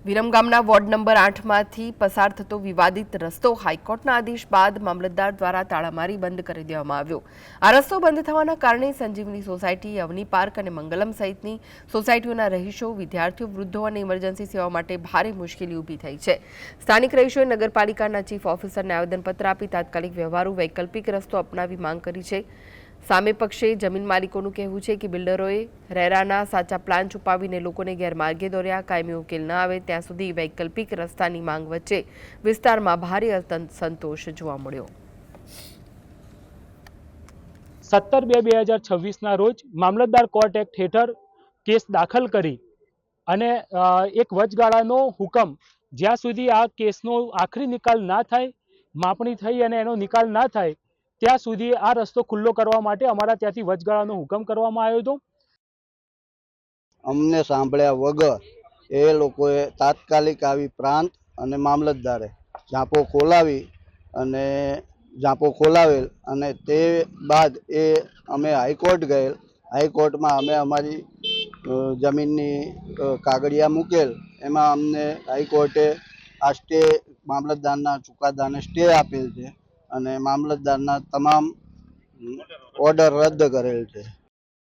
વિરમગામના ward number 8માંથી પસાર થતો વિવાદિત રસ્તો હાઈકોર્ટના આદેશ બાદ મામલતદાર દ્વારા તાળામારી બંધ કરી દેવામાં આવ્યો। આ રસ્તો બંધ થવાના કારણે સંજીવની સોસાયટી, અવની પાર્ક અને મંગલમ સહિતની સોસાયટીઓના રહીશો, વિદ્યાર્થીઓ, વૃદ્ધો અને ઇમરજન્સી સેવા માટે ભારે મુશ્કેલી ઊભી થઈ છે। સ્થાનિક રહીશોએ નગરપાલિકાના ચીફ ઓફિસરને આવેદનપત્ર આપી તાત્કાલિક વ્યવહારુ વૈકલ્પિક રસ્તો અપનાવી માંગ કરી છે। સામે પક્ષે જમીન માલિકોનું કહેવું છે કે બિલ્ડરોએ રેરાના સાચા પ્લાન છુપાવીને લોકોને ગેરમાર્ગે દોર્યા। કાયમી ઉકેલ ન આવે ત્યાં સુધી વૈકલ્પિક રસ્તાની માંગ વચ્ચે વિસ્તારમાં ભારે અસંતોષ જોવા મળ્યો। 17/2/2026 રોજ મામલતદાર કોર્ટ એક્ટ હેઠળ કેસ દાખલ કરી અને એક વચગાળાનો હુકમ જ્યાં સુધી આ કેસનો આખરી નિકાલ ના થાય, માપણી થઈ અને એનો નિકાલ ના થાય ત્યાં સુધી આ રસ્તો ખુલ્લો કરવા માટે અમારા ત્યાંથી વચગાળાનો હુકમ કરવામાં આવ્યો હતો। અમને સાંભળ્યા વગર એ લોકોએ તાત્કાલિક આવી પ્રાંત અને મામલતદારે ઝાંપો ખોલાવેલ અને તે બાદ અમે હાઈકોર્ટ ગયેલ। હાઈકોર્ટમાં અમે અમારી જમીનની કાગળિયા મૂકેલ। એમાં અમને હાઈકોર્ટે આ સ્ટે મામલતદારના ચુકાદાને સ્ટે આપેલ છે અને મામલતદારના તમામ ઓર્ડર રદ કરેલ છે।